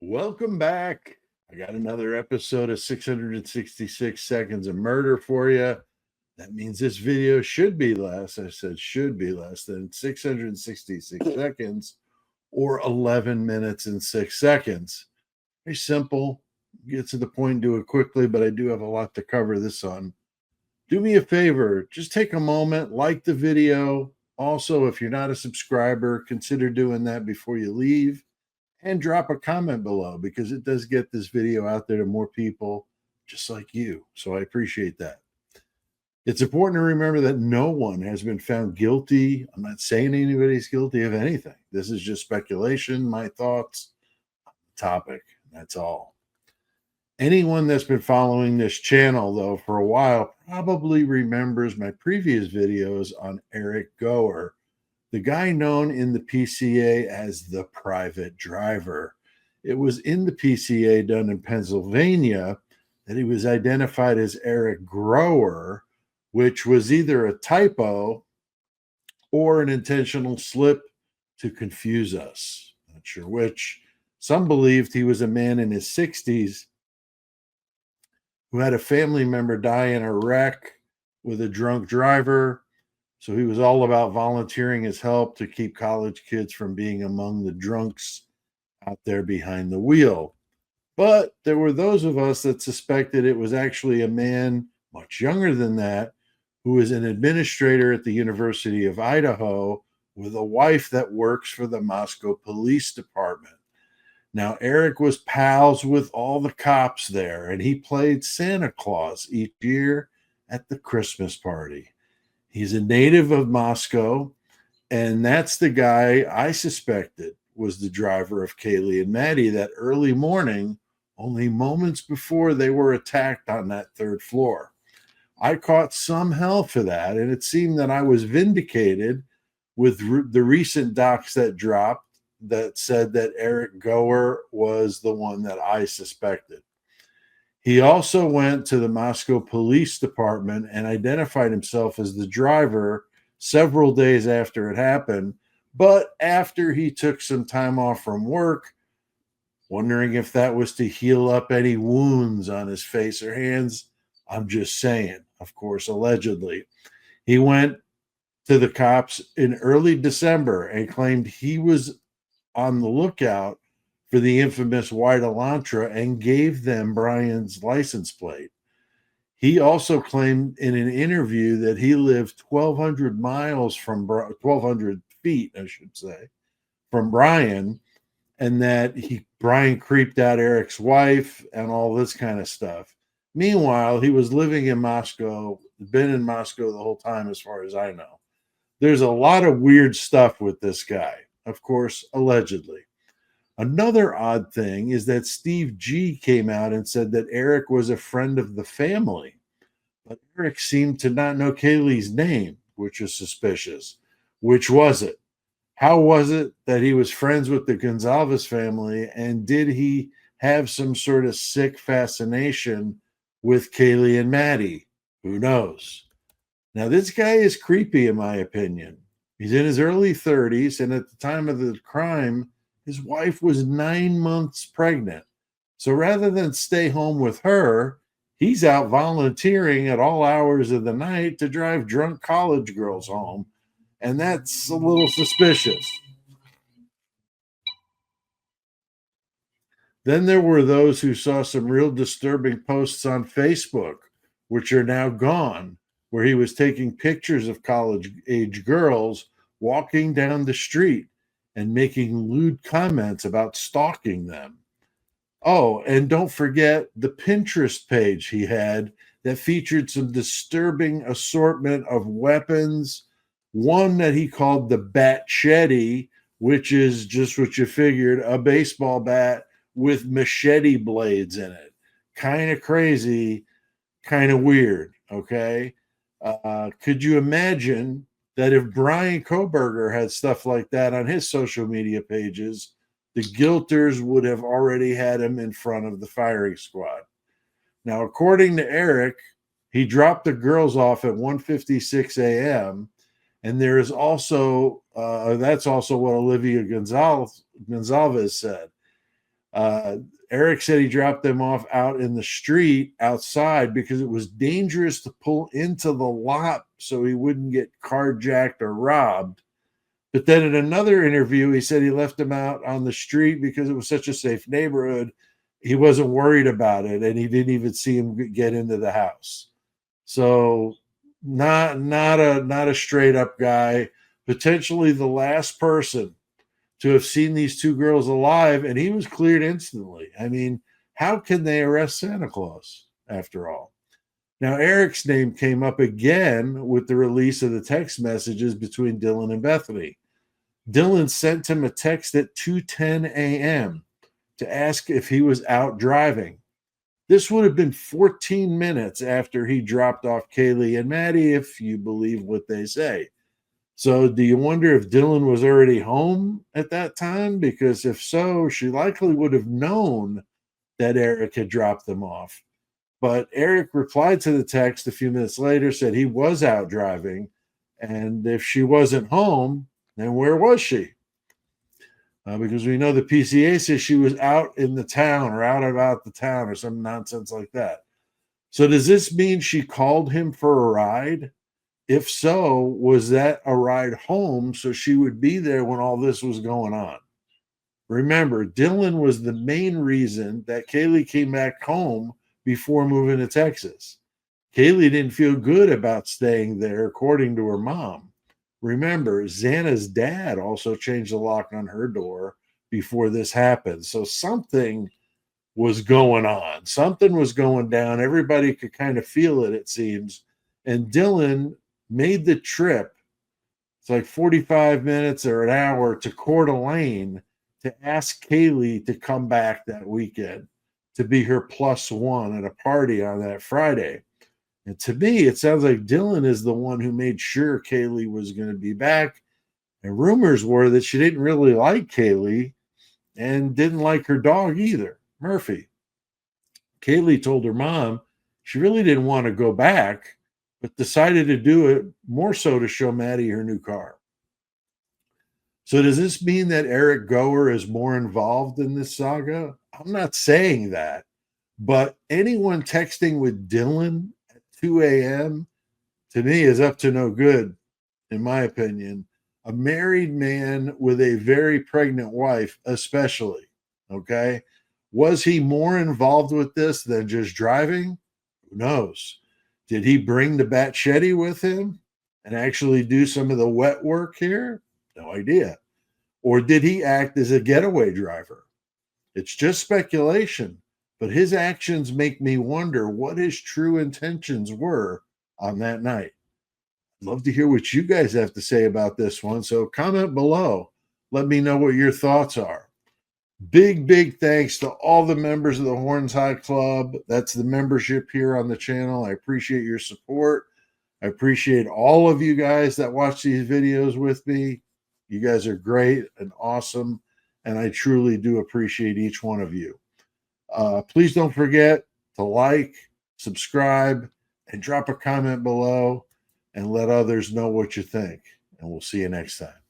Welcome back. I got another episode of 666 Seconds of Murder for you. That means this video should be less. I said should be less than 666 seconds or 11 minutes and 6 seconds. Very simple. Get to the point, do it quickly, but I do have a lot to cover this on. Do me a favor, just take a moment, like the video. Also, if you're not a subscriber, consider doing that before you leave. And drop a comment below because it does get this video out there to more people just like you. So I appreciate that. It's important to remember that no one has been found guilty. I'm not saying anybody's guilty of anything. This is just speculation, my thoughts on the topic. That's all. Anyone that's been following this channel, though, for a while probably remembers my previous videos on Eric Gower, the guy known in the PCA as the private driver. It was in the PCA done in Pennsylvania that he was identified as Eric Gower, which was either a typo or an intentional slip to confuse us. Not sure which. Some believed he was a man in his 60s who had a family member die in a wreck with a drunk driver. So he was all about volunteering his help to keep college kids from being among the drunks out there behind the wheel. But there were those of us that suspected it was actually a man much younger than that who is an administrator at the University of Idaho with a wife that works for the Moscow Police Department. Now, Eric was pals with all the cops there, and he played Santa Claus each year at the Christmas party. He's a native of Moscow, and that's the guy I suspected was the driver of Kaylee and Maddie that early morning, only moments before they were attacked on that third floor. I caught some hell for that, and it seemed that I was vindicated with the recent docs that dropped that said that Eric Gower was the one that I suspected. He also went to the Moscow Police Department and identified himself as the driver several days after it happened, but after he took some time off from work, wondering if that was to heal up any wounds on his face or hands. I'm just saying, of course, allegedly. He went to the cops in early December and claimed he was on the lookout for the infamous white Elantra and gave them Brian's license plate. He also claimed in an interview that he lived 1,200 miles from 1,200 feet, I should say, from Brian, and that Brian creeped out Eric's wife and all this kind of stuff. Meanwhile, he was living in Moscow, been in Moscow the whole time, as far as I know. There's a lot of weird stuff with this guy, of course, allegedly. Another odd thing is that Steve G came out and said that Eric was a friend of the family, but Eric seemed to not know Kaylee's name, which is suspicious. Which was it? How was it that he was friends with the Gonzalez family, and did he have some sort of sick fascination with Kaylee and Maddie? Who knows? Now, this guy is creepy, in my opinion. He's in his early 30s, and at the time of the crime, his wife was 9 months pregnant. So rather than stay home with her, he's out volunteering at all hours of the night to drive drunk college girls home. And that's a little suspicious. Then there were those who saw some real disturbing posts on Facebook, which are now gone, where he was taking pictures of college-age girls walking down the street and making lewd comments about stalking them. Oh, and don't forget the Pinterest page he had that featured some disturbing assortment of weapons. One that he called the Batchety, which is just what you figured, a baseball bat with machete blades in it. Kind of crazy, kind of weird, okay? Could you imagine that if Brian Kohberger had stuff like that on his social media pages, the guilters would have already had him in front of the firing squad. Now, according to Eric, he dropped the girls off at 1:56 a.m., and there is also, that's also what Olivia Gonzalez said. Eric said he dropped them off out in the street outside because it was dangerous to pull into the lot so he wouldn't get carjacked or robbed. But then in another interview, he said he left them out on the street because it was such a safe neighborhood. He wasn't worried about it, and he didn't even see him get into the house. So not a straight up guy. Potentially the last person to have seen these two girls alive, and he was cleared instantly. I mean, how can they arrest Santa Claus after all? Now, Eric's name came up again with the release of the text messages between Dylan and Bethany. Dylan sent him a text at 2:10 a.m. to ask if he was out driving. This would have been 14 minutes after he dropped off Kaylee and Maddie, if you believe what they say. So do you wonder if Dylan was already home at that time? Because if so, she likely would have known that Eric had dropped them off. But Eric replied to the text a few minutes later, said he was out driving. And if she wasn't home, then where was she? Because we know the PCA says she was out in the town or out about the town or some nonsense like that. So does this mean she called him for a ride? If so, was that a ride home so she would be there when all this was going on? Remember, Dylan was the main reason that Kaylee came back home before moving to Texas. Kaylee didn't feel good about staying there, according to her mom. Remember, Xana's dad also changed the lock on her door before this happened. So something was going on. Something was going down. Everybody could kind of feel it seems. And Dylan made the trip, it's like 45 minutes or an hour, to Coeur d'Alene to ask Kaylee to come back that weekend to be her +1 at a party on that Friday. And to me, it sounds like Dylan is the one who made sure Kaylee was going to be back. And rumors were that she didn't really like Kaylee and didn't like her dog either, Murphy. Kaylee told her mom she really didn't want to go back, but decided to do it more so to show Maddie her new car. So does this mean that Eric Gower is more involved in this saga? I'm not saying that, but anyone texting with Dylan at 2 a.m. to me is up to no good, in my opinion. A married man with a very pregnant wife, especially, okay? Was he more involved with this than just driving? Who knows? Did he bring the Batchetti with him and actually do some of the wet work here? No idea. Or did he act as a getaway driver? It's just speculation, but his actions make me wonder what his true intentions were on that night. I'd love to hear what you guys have to say about this one, so comment below. Let me know what your thoughts are. Big thanks to all the members of the Horns High Club. That's the membership here on the channel. I appreciate your support. I appreciate all of you guys that watch these videos with me. You guys are great and awesome, and I truly do appreciate each one of you. Please don't forget to like, subscribe, and drop a comment below and let others know what you think. And we'll see you next time.